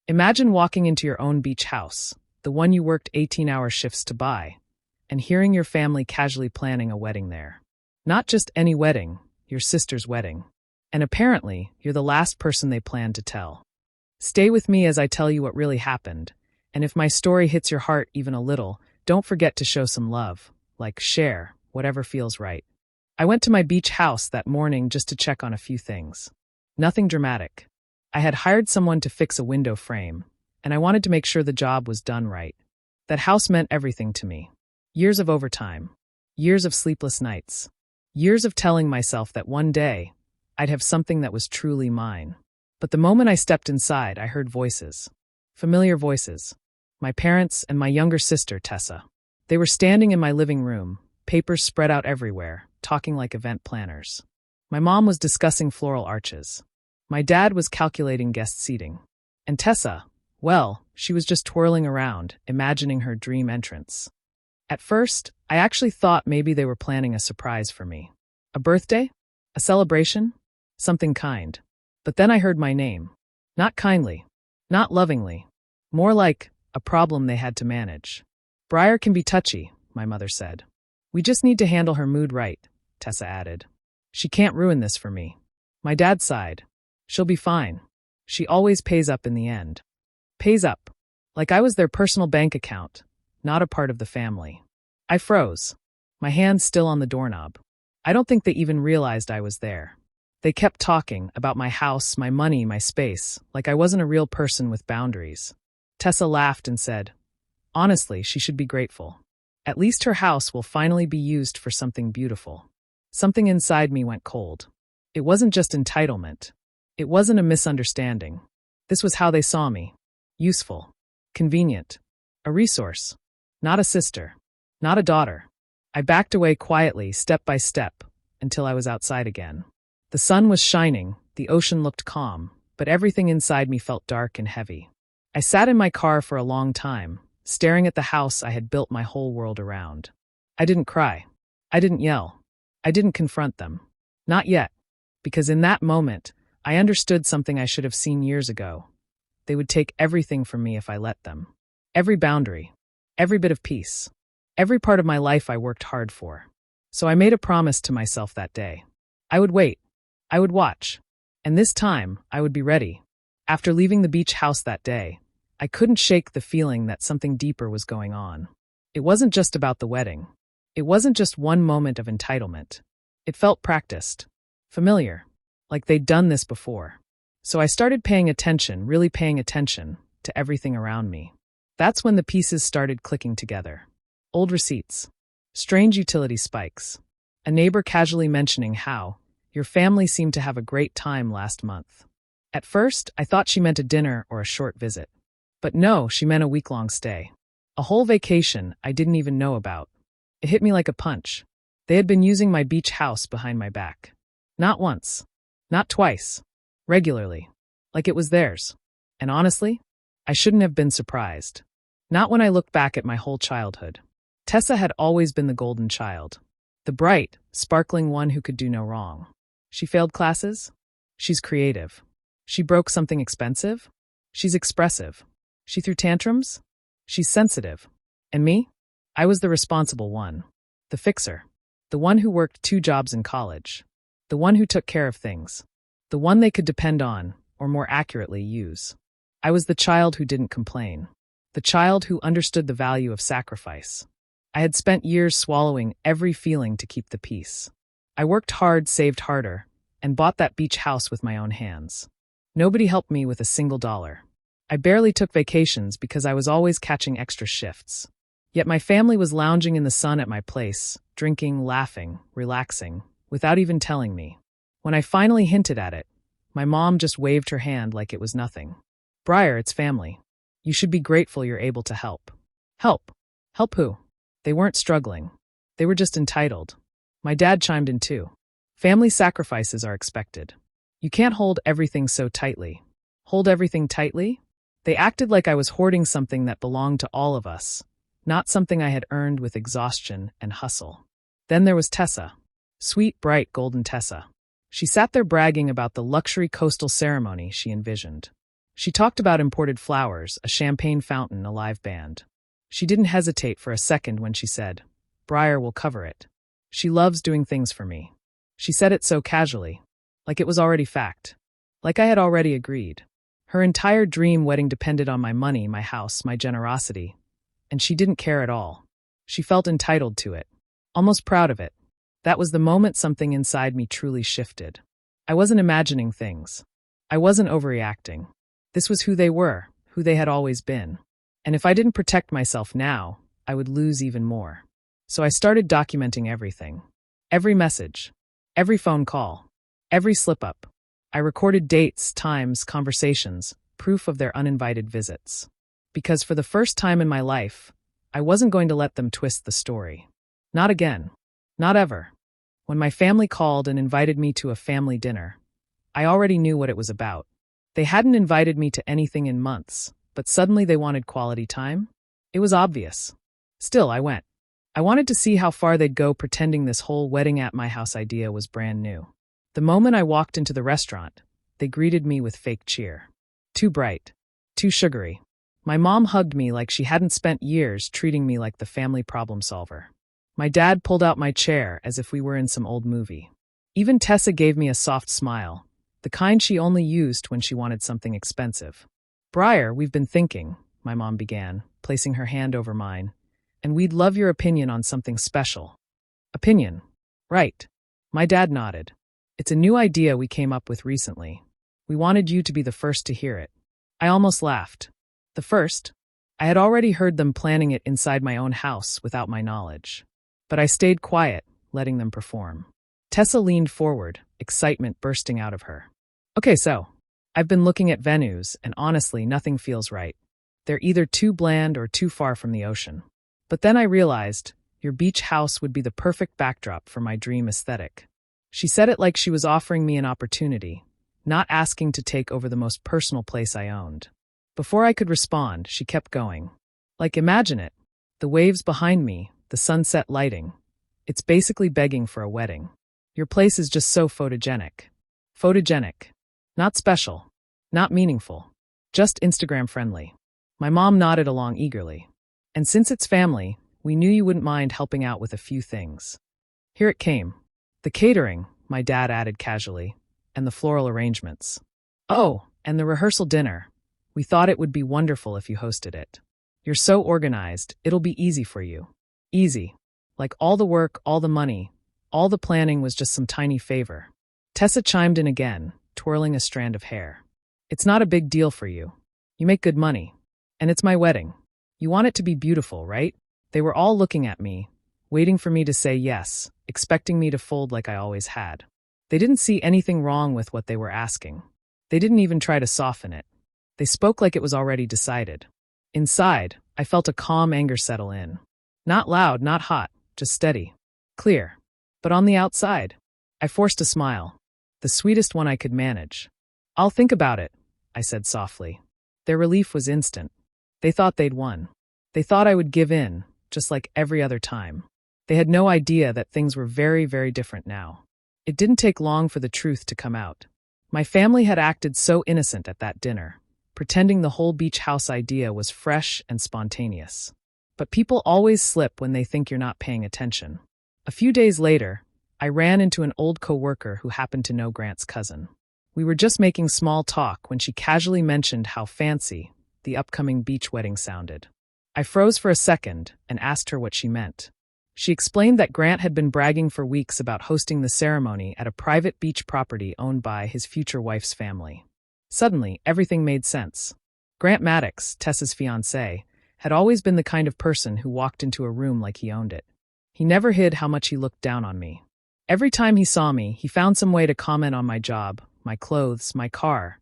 Imagine walking into your own beach house, the one you worked 18-hour shifts to buy, and hearing your family casually planning a wedding there. Not just any wedding, your sister's wedding. And apparently, you're the last person they planned to tell. Stay with me as I tell you what really happened, and if my story hits your heart even a little, don't forget to show some love, like share, whatever feels right. I went to my beach house that morning just to check on a few things. Nothing dramatic. I had hired someone to fix a window frame, and I wanted to make sure the job was done right. That house meant everything to me. Years of overtime. Years of sleepless nights. Years of telling myself that one day, I'd have something that was truly mine. But the moment I stepped inside, I heard voices. Familiar voices. My parents and my younger sister, Tessa. They were standing in my living room, papers spread out everywhere, talking like event planners. My mom was discussing floral arches. My dad was calculating guest seating. And Tessa, well, she was just twirling around, imagining her dream entrance. At first, I actually thought maybe they were planning a surprise for me. A birthday? A celebration? Something kind. But then I heard my name. Not kindly. Not lovingly. More like a problem they had to manage. Briar can be touchy, my mother said. We just need to handle her mood right, Tessa added. She can't ruin this for me. My dad sighed. She'll be fine. She always pays up in the end. Pays up. Like I was their personal bank account, not a part of the family. I froze. My hands still on the doorknob. I don't think they even realized I was there. They kept talking about my house, my money, my space, like I wasn't a real person with boundaries. Tessa laughed and said, honestly, she should be grateful. At least her house will finally be used for something beautiful. Something inside me went cold. It wasn't just entitlement. It wasn't a misunderstanding. This was how they saw me. Useful. Convenient. A resource. Not a sister. Not a daughter. I backed away quietly, step by step, until I was outside again. The sun was shining, the ocean looked calm, but everything inside me felt dark and heavy. I sat in my car for a long time, staring at the house I had built my whole world around. I didn't cry. I didn't yell. I didn't confront them. Not yet. Because in that moment, I understood something I should have seen years ago. They would take everything from me if I let them. Every boundary. Every bit of peace. Every part of my life I worked hard for. So I made a promise to myself that day. I would wait. I would watch. And this time, I would be ready. After leaving the beach house that day, I couldn't shake the feeling that something deeper was going on. It wasn't just about the wedding. It wasn't just one moment of entitlement. It felt practiced. Familiar. Like they'd done this before. So I started paying attention, really paying attention, to everything around me. That's when the pieces started clicking together. Old receipts. Strange utility spikes. A neighbor casually mentioning how your family seemed to have a great time last month. At first, I thought she meant a dinner or a short visit. But no, she meant a week-long stay. A whole vacation I didn't even know about. It hit me like a punch. They had been using my beach house behind my back. Not once. Not twice. Regularly. Like it was theirs. And honestly, I shouldn't have been surprised. Not when I looked back at my whole childhood. Tessa had always been the golden child. The bright, sparkling one who could do no wrong. She failed classes? She's creative. She broke something expensive? She's expressive. She threw tantrums? She's sensitive. And me? I was the responsible one. The fixer. The one who worked 2 jobs in college. The one who took care of things. The one they could depend on, or more accurately, use. I was the child who didn't complain. The child who understood the value of sacrifice. I had spent years swallowing every feeling to keep the peace. I worked hard, saved harder, and bought that beach house with my own hands. Nobody helped me with a single dollar. I barely took vacations because I was always catching extra shifts. Yet my family was lounging in the sun at my place, drinking, laughing, relaxing, without even telling me. When I finally hinted at it, my mom just waved her hand like it was nothing. Briar, it's family. You should be grateful you're able to help. Help? Help who? They weren't struggling. They were just entitled. My dad chimed in too. Family sacrifices are expected. You can't hold everything so tightly. Hold everything tightly? They acted like I was hoarding something that belonged to all of us, not something I had earned with exhaustion and hustle. Then there was Tessa. Sweet, bright, golden Tessa. She sat there bragging about the luxury coastal ceremony she envisioned. She talked about imported flowers, a champagne fountain, a live band. She didn't hesitate for a second when she said, "Briar will cover it." She loves doing things for me. She said it so casually, like it was already fact, like I had already agreed. Her entire dream wedding depended on my money, my house, my generosity, and she didn't care at all. She felt entitled to it, almost proud of it. That was the moment something inside me truly shifted. I wasn't imagining things. I wasn't overreacting. This was who they were, who they had always been. And if I didn't protect myself now, I would lose even more. So I started documenting everything. Every message, every phone call, every slip-up. I recorded dates, times, conversations, proof of their uninvited visits. Because for the first time in my life, I wasn't going to let them twist the story. Not again. Not ever. When my family called and invited me to a family dinner, I already knew what it was about. They hadn't invited me to anything in months, but suddenly they wanted quality time? It was obvious. Still, I went. I wanted to see how far they'd go pretending this whole wedding at my house idea was brand new. The moment I walked into the restaurant, they greeted me with fake cheer. Too bright. Too sugary. My mom hugged me like she hadn't spent years treating me like the family problem solver. My dad pulled out my chair as if we were in some old movie. Even Tessa gave me a soft smile, the kind she only used when she wanted something expensive. "Briar, we've been thinking," my mom began, placing her hand over mine, "and we'd love your opinion on something special." "Opinion? Right." My dad nodded. "It's a new idea we came up with recently. We wanted you to be the first to hear it." I almost laughed. The first? I had already heard them planning it inside my own house without my knowledge. But I stayed quiet, letting them perform. Tessa leaned forward, excitement bursting out of her. "Okay, so, I've been looking at venues, and honestly, nothing feels right. They're either too bland or too far from the ocean. But then I realized, your beach house would be the perfect backdrop for my dream aesthetic." She said it like she was offering me an opportunity, not asking to take over the most personal place I owned. Before I could respond, she kept going. "Like, imagine it. The waves behind me, the sunset lighting. It's basically begging for a wedding. Your place is just so photogenic. Photogenic. Not special. Not meaningful. Just Instagram friendly." My mom nodded along eagerly. "And since it's family, we knew you wouldn't mind helping out with a few things." Here it came. "The catering," my dad added casually, "and the floral arrangements. Oh, and the rehearsal dinner. We thought it would be wonderful if you hosted it. You're so organized, it'll be easy for you." Easy. Like all the work, all the money, all the planning was just some tiny favor. Tessa chimed in again, twirling a strand of hair. "It's not a big deal for you. You make good money. And it's my wedding. You want it to be beautiful, right?" They were all looking at me, waiting for me to say yes, expecting me to fold like I always had. They didn't see anything wrong with what they were asking. They didn't even try to soften it. They spoke like it was already decided. Inside, I felt a calm anger settle in. Not loud, not hot, just steady. Clear. But on the outside, I forced a smile. The sweetest one I could manage. "I'll think about it," I said softly. Their relief was instant. They thought they'd won. They thought I would give in, just like every other time. They had no idea that things were very, very different now. It didn't take long for the truth to come out. My family had acted so innocent at that dinner, pretending the whole beach house idea was fresh and spontaneous. But people always slip when they think you're not paying attention. A few days later, I ran into an old coworker who happened to know Grant's cousin. We were just making small talk when she casually mentioned how fancy the upcoming beach wedding sounded. I froze for a second and asked her what she meant. She explained that Grant had been bragging for weeks about hosting the ceremony at a private beach property owned by his future wife's family. Suddenly, everything made sense. Grant Maddox, Tessa's fiancé, had always been the kind of person who walked into a room like he owned it. He never hid how much he looked down on me. Every time he saw me, he found some way to comment on my job, my clothes, my car,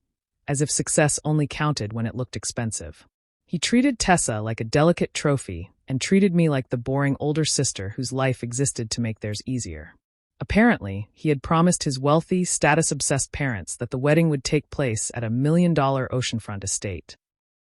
as if success only counted when it looked expensive. He treated Tessa like a delicate trophy and treated me like the boring older sister whose life existed to make theirs easier. Apparently, he had promised his wealthy, status-obsessed parents that the wedding would take place at a $1 million oceanfront estate.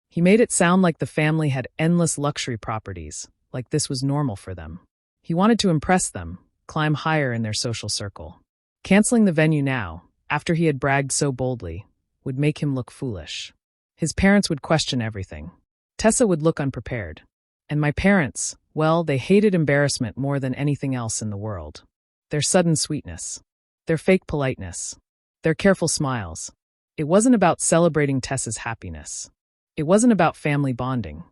He made it sound like the family had endless luxury properties, like this was normal for them. He wanted to impress them, climb higher in their social circle. Canceling the venue now, after he had bragged so boldly, would make him look foolish. His parents would question everything. Tessa would look unprepared. And my parents, well, they hated embarrassment more than anything else in the world. Their sudden sweetness. Their fake politeness. Their careful smiles. It wasn't about celebrating Tessa's happiness. It wasn't about family bonding.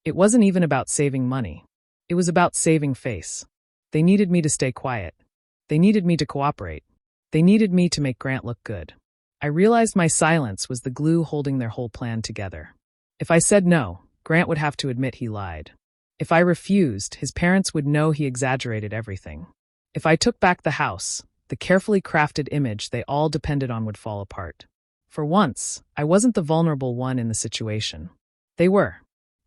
It wasn't even about saving money. It was about saving face. They needed me to stay quiet. They needed me to cooperate. They needed me to make Grant look good. I realized my silence was the glue holding their whole plan together. If I said no, Grant would have to admit he lied. If I refused, his parents would know he exaggerated everything. If I took back the house, the carefully crafted image they all depended on would fall apart. For once, I wasn't the vulnerable one in the situation. They were.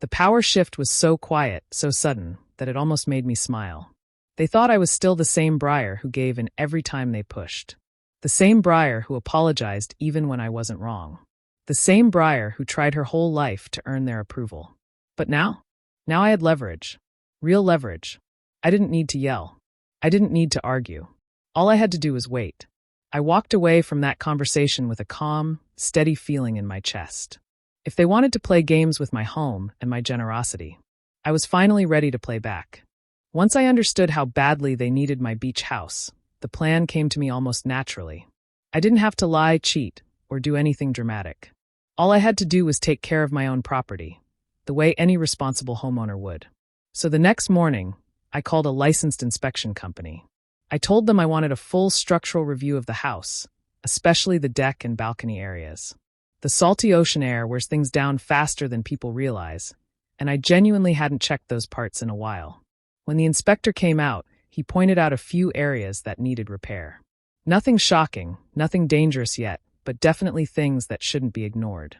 The power shift was so quiet, so sudden, that it almost made me smile. They thought I was still the same Briar who gave in every time they pushed. The same Briar who apologized even when I wasn't wrong. The same Briar who tried her whole life to earn their approval. But now I had leverage. Real leverage. I didn't need to yell. I didn't need to argue. All I had to do was wait. I walked away from that conversation with a calm, steady feeling in my chest. If they wanted to play games with my home and my generosity, I was finally ready to play back. Once I understood how badly they needed my beach house, the plan came to me almost naturally. I didn't have to lie, cheat, or do anything dramatic. All I had to do was take care of my own property, the way any responsible homeowner would. So the next morning, I called a licensed inspection company. I told them I wanted a full structural review of the house, especially the deck and balcony areas. The salty ocean air wears things down faster than people realize, and I genuinely hadn't checked those parts in a while. When the inspector came out, he pointed out a few areas that needed repair. Nothing shocking, nothing dangerous yet, but definitely things that shouldn't be ignored.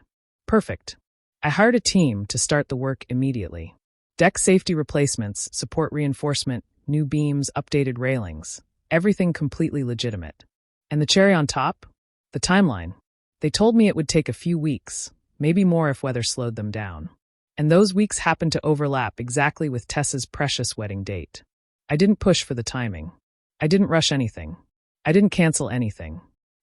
Perfect. I hired a team to start the work immediately. Deck safety replacements, support reinforcement, new beams, updated railings. Everything completely legitimate. And the cherry on top? The timeline. They told me it would take a few weeks, maybe more if weather slowed them down. And those weeks happened to overlap exactly with Tessa's precious wedding date. I didn't push for the timing. I didn't rush anything. I didn't cancel anything.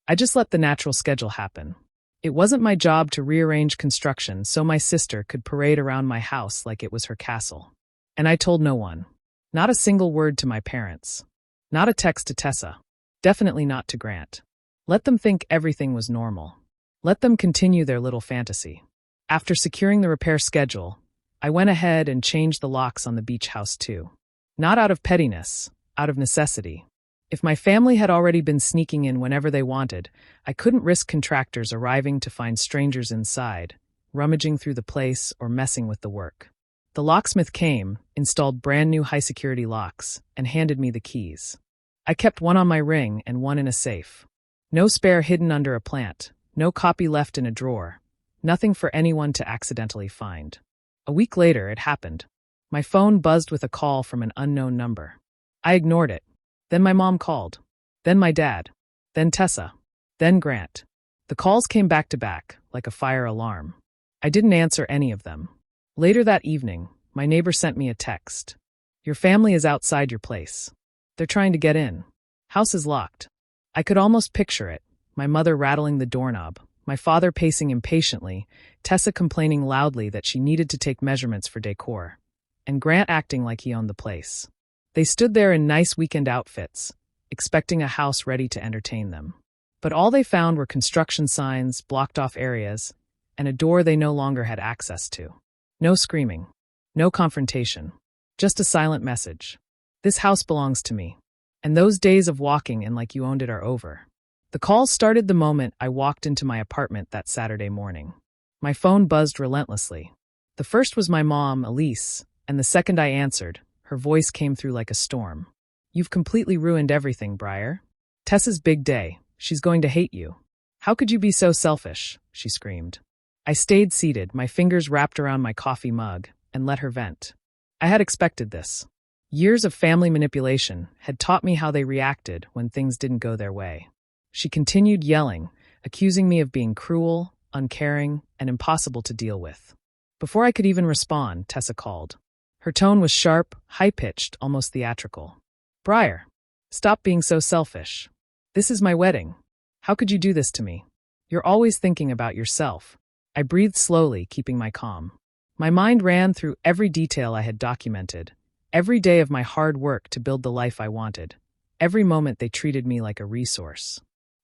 I just let the natural schedule happen. It wasn't my job to rearrange construction so my sister could parade around my house like it was her castle. And I told no one. Not a single word to my parents. Not a text to Tessa. Definitely not to Grant. Let them think everything was normal. Let them continue their little fantasy. After securing the repair schedule, I went ahead and changed the locks on the beach house too. Not out of pettiness, out of necessity. If my family had already been sneaking in whenever they wanted, I couldn't risk contractors arriving to find strangers inside, rummaging through the place or messing with the work. The locksmith came, installed brand new high-security locks, and handed me the keys. I kept one on my ring and one in a safe. No spare hidden under a plant, no copy left in a drawer, nothing for anyone to accidentally find. A week later, it happened. My phone buzzed with a call from an unknown number. I ignored it. Then my mom called. Then my dad. Then Tessa. Then Grant. The calls came back to back, like a fire alarm. I didn't answer any of them. Later that evening, my neighbor sent me a text. Your family is outside your place. They're trying to get in. House is locked. I could almost picture it. My mother rattling the doorknob, my father pacing impatiently, Tessa complaining loudly that she needed to take measurements for decor, and Grant acting like he owned the place. They stood there in nice weekend outfits, expecting a house ready to entertain them. But all they found were construction signs, blocked-off areas, and a door they no longer had access to. No screaming. No confrontation. Just a silent message. This house belongs to me. And those days of walking in like you owned it are over. The calls started the moment I walked into my apartment that Saturday morning. My phone buzzed relentlessly. The first was my mom, Elise, and the second I answered, her voice came through like a storm. You've completely ruined everything, Briar. Tessa's big day. She's going to hate you. How could you be so selfish? She screamed. I stayed seated, my fingers wrapped around my coffee mug, and let her vent. I had expected this. Years of family manipulation had taught me how they reacted when things didn't go their way. She continued yelling, accusing me of being cruel, uncaring, and impossible to deal with. Before I could even respond, Tessa called. Her tone was sharp, high-pitched, almost theatrical. Briar, stop being so selfish. This is my wedding. How could you do this to me? You're always thinking about yourself. I breathed slowly, keeping my calm. My mind ran through every detail I had documented, every day of my hard work to build the life I wanted. Every moment they treated me like a resource.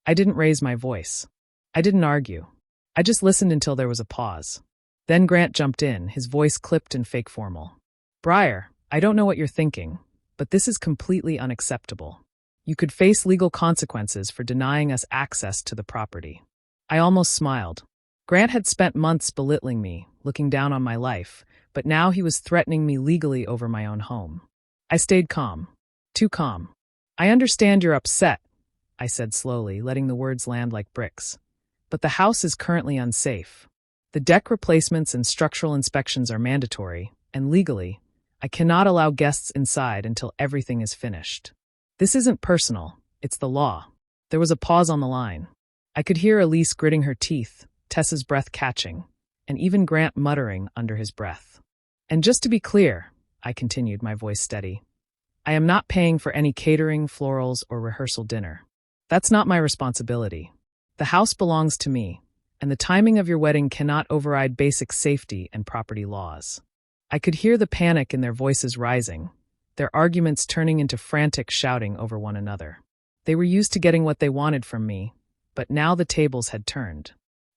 I didn't raise my voice. I didn't argue. I just listened until there was a pause. Then Grant jumped in, his voice clipped and fake formal. "Briar, I don't know what you're thinking, but this is completely unacceptable. You could face legal consequences for denying us access to the property." I almost smiled. Grant had spent months belittling me, looking down on my life, but now he was threatening me legally over my own home. I stayed calm. Too calm. "I understand you're upset," I said slowly, letting the words land like bricks. "But the house is currently unsafe. The deck replacements and structural inspections are mandatory, and legally, I cannot allow guests inside until everything is finished. This isn't personal, it's the law." There was a pause on the line. I could hear Elise gritting her teeth, Tessa's breath catching, and even Grant muttering under his breath. "And just to be clear," I continued, my voice steady, "I am not paying for any catering, florals, or rehearsal dinner. That's not my responsibility. The house belongs to me, and the timing of your wedding cannot override basic safety and property laws." I could hear the panic in their voices rising, their arguments turning into frantic shouting over one another. They were used to getting what they wanted from me, but now the tables had turned.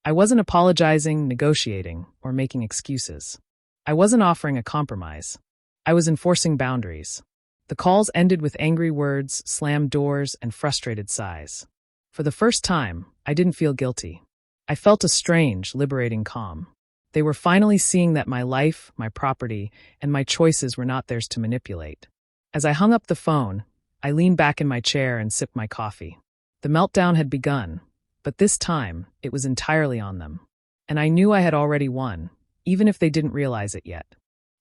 I wasn't apologizing, negotiating, or making excuses. I wasn't offering a compromise. I was enforcing boundaries. The calls ended with angry words, slammed doors, and frustrated sighs. For the first time, I didn't feel guilty. I felt a strange, liberating calm. They were finally seeing that my life, my property, and my choices were not theirs to manipulate. As I hung up the phone, I leaned back in my chair and sipped my coffee. The meltdown had begun, but this time, it was entirely on them. And I knew I had already won, even if they didn't realize it yet.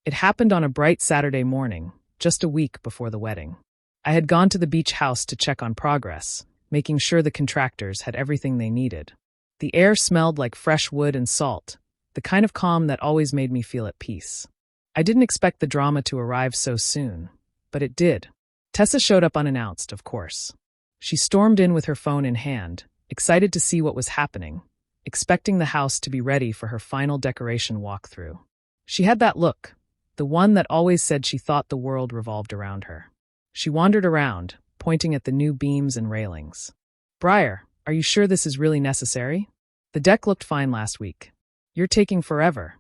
It happened on a bright Saturday morning, just a week before the wedding. I had gone to the beach house to check on progress, making sure the contractors had everything they needed. The air smelled like fresh wood and salt, the kind of calm that always made me feel at peace. I didn't expect the drama to arrive so soon, but it did. Tessa showed up unannounced, of course. She stormed in with her phone in hand, excited to see what was happening, expecting the house to be ready for her final decoration walkthrough. She had that look, the one that always said she thought the world revolved around her. She wandered around, pointing at the new beams and railings. "Briar, are you sure this is really necessary? The deck looked fine last week. You're taking forever."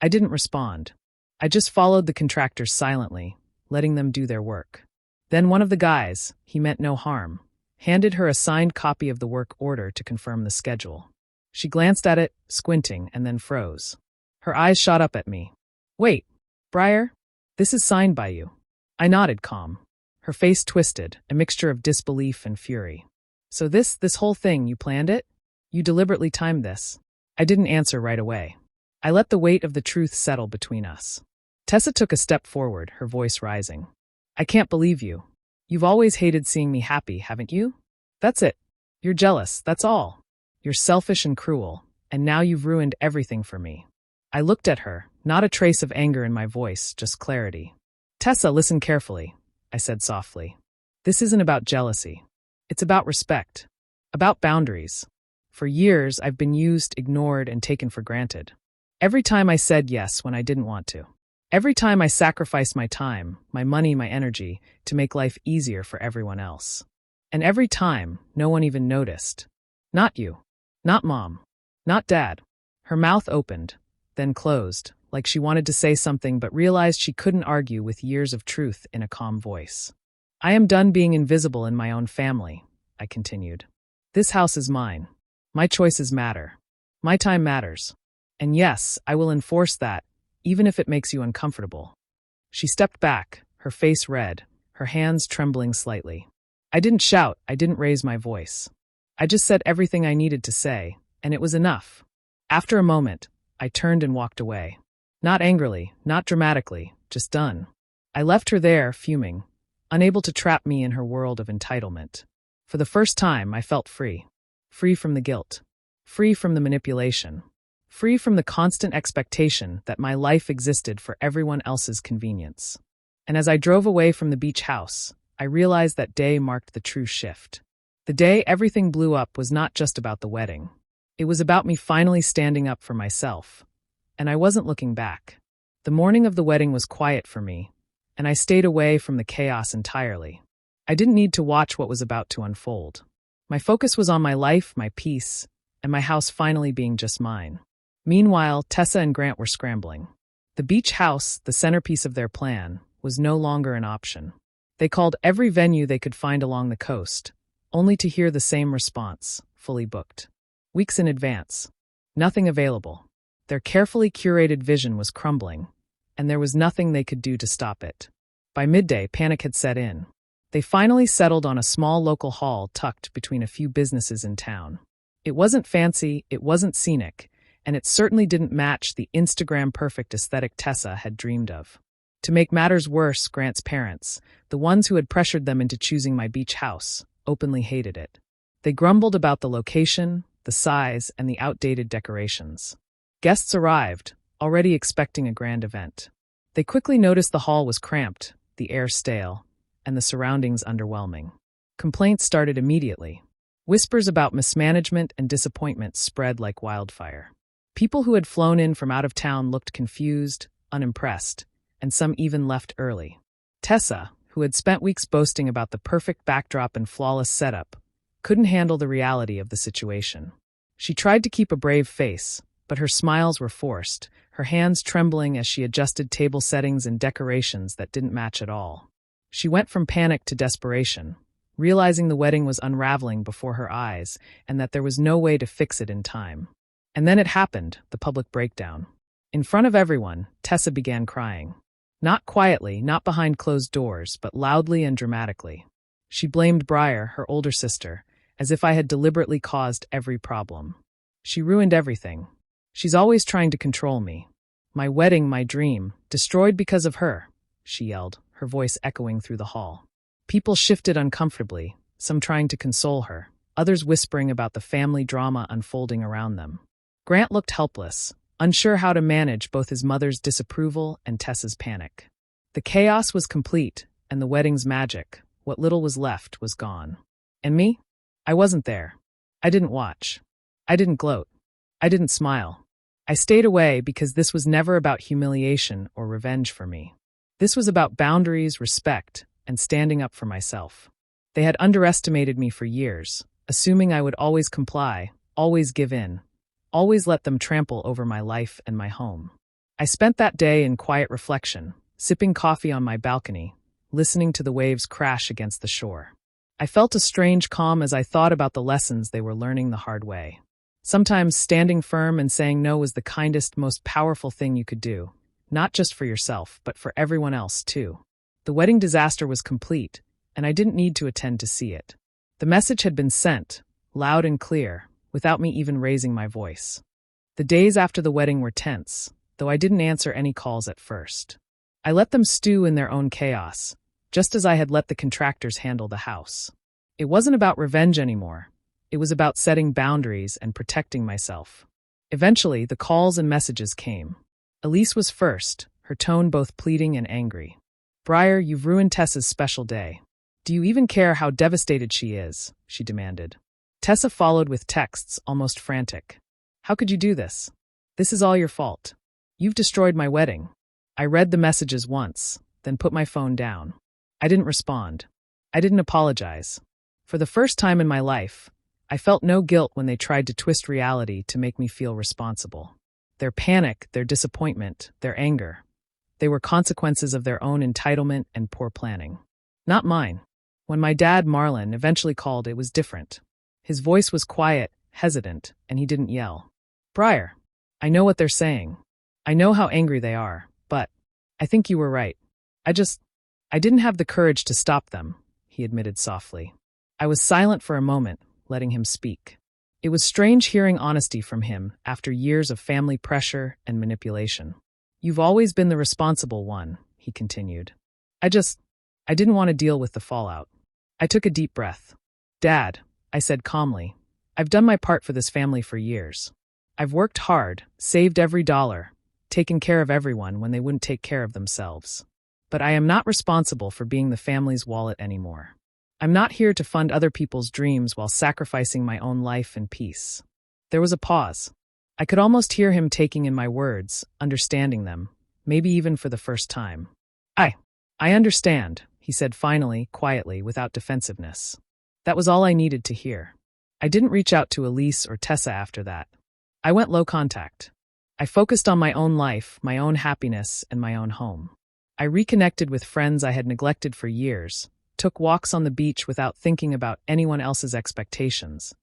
I didn't respond. I just followed the contractors silently, letting them do their work. Then one of the guys, he meant no harm, handed her a signed copy of the work order to confirm the schedule. She glanced at it, squinting, and then froze. Her eyes shot up at me. "Wait, Briar, this is signed by you." I nodded, calm. Her face twisted, a mixture of disbelief and fury. "So this whole thing, you planned it? You deliberately timed this?" I didn't answer right away. I let the weight of the truth settle between us. Tessa took a step forward, her voice rising. "I can't believe you. You've always hated seeing me happy, haven't you? That's it. You're jealous, that's all. You're selfish and cruel, and now you've ruined everything for me." I looked at her, not a trace of anger in my voice, just clarity. "Tessa, listen carefully," I said softly. "This isn't about jealousy. It's about respect. About boundaries. For years, I've been used, ignored, and taken for granted. Every time I said yes when I didn't want to. Every time I sacrificed my time, my money, my energy, to make life easier for everyone else. And every time, no one even noticed. Not you. Not Mom. Not Dad." Her mouth opened, then closed, like she wanted to say something but realized she couldn't argue with years of truth in a calm voice. "I am done being invisible in my own family," I continued. "This house is mine. My choices matter. My time matters. And yes, I will enforce that, even if it makes you uncomfortable." She stepped back, her face red, her hands trembling slightly. I didn't shout, I didn't raise my voice. I just said everything I needed to say, and it was enough. After a moment, I turned and walked away. Not angrily, not dramatically, just done. I left her there, fuming, unable to trap me in her world of entitlement. For the first time, I felt free. Free from the guilt. Free from the manipulation. Free from the constant expectation that my life existed for everyone else's convenience. And as I drove away from the beach house, I realized that day marked the true shift. The day everything blew up was not just about the wedding. It was about me finally standing up for myself. And I wasn't looking back. The morning of the wedding was quiet for me, and I stayed away from the chaos entirely. I didn't need to watch what was about to unfold. My focus was on my life, my peace, and my house finally being just mine. Meanwhile, Tessa and Grant were scrambling. The beach house, the centerpiece of their plan, was no longer an option. They called every venue they could find along the coast, only to hear the same response: fully booked. Weeks in advance. Nothing available. Their carefully curated vision was crumbling, and there was nothing they could do to stop it. By midday, panic had set in. They finally settled on a small local hall tucked between a few businesses in town. It wasn't fancy, it wasn't scenic, and it certainly didn't match the Instagram-perfect aesthetic Tessa had dreamed of. To make matters worse, Grant's parents, the ones who had pressured them into choosing my beach house, openly hated it. They grumbled about the location, the size, and the outdated decorations. Guests arrived, already expecting a grand event. They quickly noticed the hall was cramped, the air stale, and the surroundings underwhelming. Complaints started immediately. Whispers about mismanagement and disappointment spread like wildfire. People who had flown in from out of town looked confused, unimpressed, and some even left early. Tessa, who had spent weeks boasting about the perfect backdrop and flawless setup, couldn't handle the reality of the situation. She tried to keep a brave face, but her smiles were forced, her hands trembling as she adjusted table settings and decorations that didn't match at all. She went from panic to desperation, realizing the wedding was unraveling before her eyes and that there was no way to fix it in time. And then it happened, the public breakdown. In front of everyone, Tessa began crying. Not quietly, not behind closed doors, but loudly and dramatically. She blamed Briar, her older sister, as if I had deliberately caused every problem. She ruined everything. She's always trying to control me. My wedding, my dream, destroyed because of her, she yelled, her voice echoing through the hall. People shifted uncomfortably, some trying to console her, others whispering about the family drama unfolding around them. Grant looked helpless, unsure how to manage both his mother's disapproval and Tessa's panic. The chaos was complete, and the wedding's magic, what little was left, was gone. And me? I wasn't there. I didn't watch. I didn't gloat. I didn't smile. I stayed away because this was never about humiliation or revenge for me. This was about boundaries, respect, and standing up for myself. They had underestimated me for years, assuming I would always comply, always give in, always let them trample over my life and my home. I spent that day in quiet reflection, sipping coffee on my balcony, listening to the waves crash against the shore. I felt a strange calm as I thought about the lessons they were learning the hard way. Sometimes standing firm and saying no was the kindest, most powerful thing you could do, not just for yourself, but for everyone else, too. The wedding disaster was complete, and I didn't need to attend to see it. The message had been sent, loud and clear, without me even raising my voice. The days after the wedding were tense, though I didn't answer any calls at first. I let them stew in their own chaos, just as I had let the contractors handle the house. It wasn't about revenge anymore. It was about setting boundaries and protecting myself. Eventually, the calls and messages came. Elise was first, her tone both pleading and angry. "Briar, you've ruined Tessa's special day. Do you even care how devastated she is?" she demanded. Tessa followed with texts, almost frantic. "How could you do this? This is all your fault. You've destroyed my wedding." I read the messages once, then put my phone down. I didn't respond. I didn't apologize. For the first time in my life, I felt no guilt when they tried to twist reality to make me feel responsible. Their panic, their disappointment, their anger, they were consequences of their own entitlement and poor planning. Not mine. When my dad, Marlon, eventually called, it was different. His voice was quiet, hesitant, and he didn't yell. "Briar, I know what they're saying. I know how angry they are, but I think you were right. I didn't have the courage to stop them," he admitted softly. I was silent for a moment, letting him speak. It was strange hearing honesty from him after years of family pressure and manipulation. "You've always been the responsible one," he continued. I didn't want to deal with the fallout. I took a deep breath. "Dad," I said calmly, "I've done my part for this family for years. I've worked hard, saved every dollar, taken care of everyone when they wouldn't take care of themselves. But I am not responsible for being the family's wallet anymore. I'm not here to fund other people's dreams while sacrificing my own life and peace." There was a pause. I could almost hear him taking in my words, understanding them, maybe even for the first time. I understand, he said finally, quietly, without defensiveness. That was all I needed to hear. I didn't reach out to Elise or Tessa after that. I went low contact. I focused on my own life, my own happiness, and my own home. I reconnected with friends I had neglected for years, took walks on the beach without thinking about anyone else's expectations,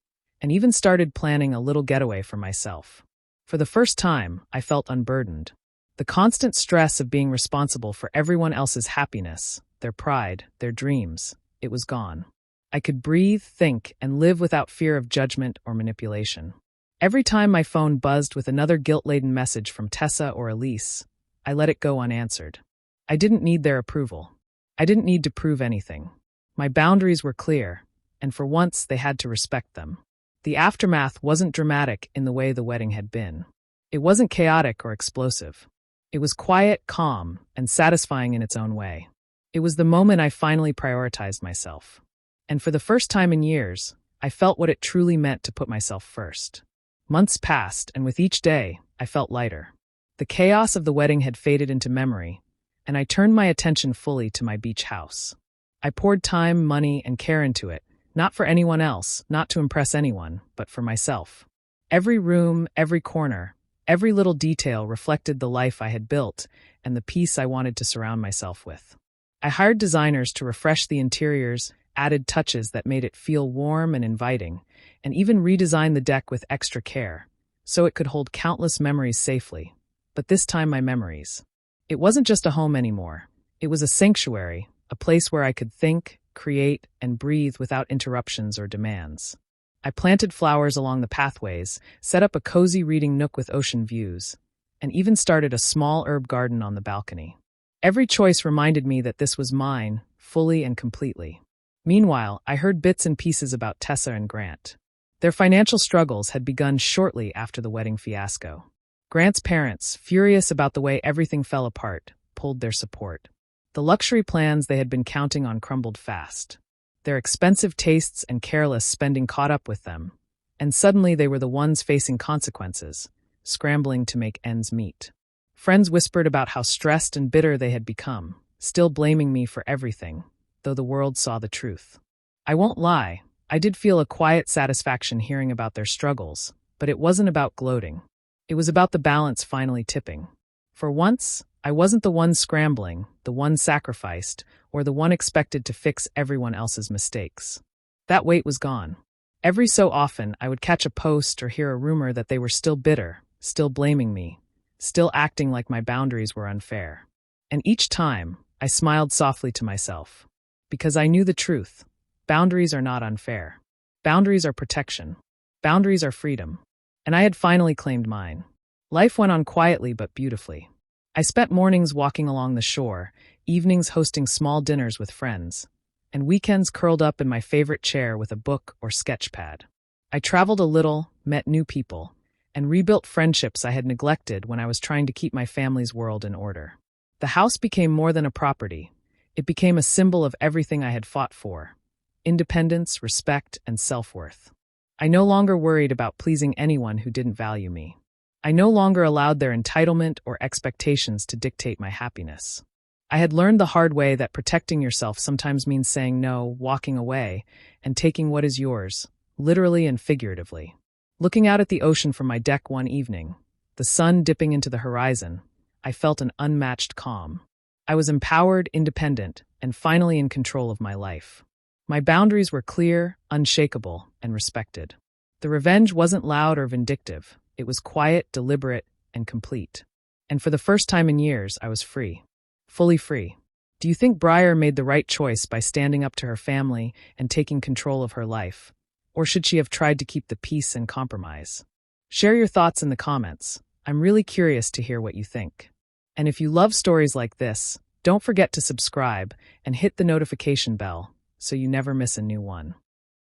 and even started planning a little getaway for myself. For the first time, I felt unburdened. The constant stress of being responsible for everyone else's happiness, their pride, their dreams, it was gone. I could breathe, think, and live without fear of judgment or manipulation. Every time my phone buzzed with another guilt-laden message from Tessa or Elise, I let it go unanswered. I didn't need their approval. I didn't need to prove anything. My boundaries were clear, and for once they had to respect them. The aftermath wasn't dramatic in the way the wedding had been. It wasn't chaotic or explosive. It was quiet, calm, and satisfying in its own way. It was the moment I finally prioritized myself. And for the first time in years, I felt what it truly meant to put myself first. Months passed, and with each day, I felt lighter. The chaos of the wedding had faded into memory, and I turned my attention fully to my beach house. I poured time, money, and care into it, not for anyone else, not to impress anyone, but for myself. Every room, every corner, every little detail reflected the life I had built and the peace I wanted to surround myself with. I hired designers to refresh the interiors, added touches that made it feel warm and inviting, and even redesigned the deck with extra care, so it could hold countless memories safely. But this time my memories. It wasn't just a home anymore. It was a sanctuary, a place where I could think, create, and breathe without interruptions or demands. I planted flowers along the pathways, set up a cozy reading nook with ocean views, and even started a small herb garden on the balcony. Every choice reminded me that this was mine, fully and completely. Meanwhile, I heard bits and pieces about Tessa and Grant. Their financial struggles had begun shortly after the wedding fiasco. Grant's parents, furious about the way everything fell apart, pulled their support. The luxury plans they had been counting on crumbled fast. Their expensive tastes and careless spending caught up with them, and suddenly they were the ones facing consequences, scrambling to make ends meet. Friends whispered about how stressed and bitter they had become, still blaming me for everything, though the world saw the truth. I won't lie, I did feel a quiet satisfaction hearing about their struggles, but it wasn't about gloating. It was about the balance finally tipping. For once, I wasn't the one scrambling, the one sacrificed, or the one expected to fix everyone else's mistakes. That weight was gone. Every so often, I would catch a post or hear a rumor that they were still bitter, still blaming me, still acting like my boundaries were unfair. And each time, I smiled softly to myself. Because I knew the truth. Boundaries are not unfair. Boundaries are protection. Boundaries are freedom. And I had finally claimed mine. Life went on quietly but beautifully. I spent mornings walking along the shore, evenings hosting small dinners with friends, and weekends curled up in my favorite chair with a book or sketch pad. I traveled a little, met new people, and rebuilt friendships I had neglected when I was trying to keep my family's world in order. The house became more than a property. It became a symbol of everything I had fought for: independence, respect, and self-worth. I no longer worried about pleasing anyone who didn't value me. I no longer allowed their entitlement or expectations to dictate my happiness. I had learned the hard way that protecting yourself sometimes means saying no, walking away, and taking what is yours, literally and figuratively. Looking out at the ocean from my deck one evening, the sun dipping into the horizon, I felt an unmatched calm. I was empowered, independent, and finally in control of my life. My boundaries were clear, unshakable, and respected. The revenge wasn't loud or vindictive. It was quiet, deliberate, and complete. And for the first time in years, I was free. Fully free. Do you think Briar made the right choice by standing up to her family and taking control of her life? Or should she have tried to keep the peace and compromise? Share your thoughts in the comments. I'm really curious to hear what you think. And if you love stories like this, don't forget to subscribe and hit the notification bell so you never miss a new one.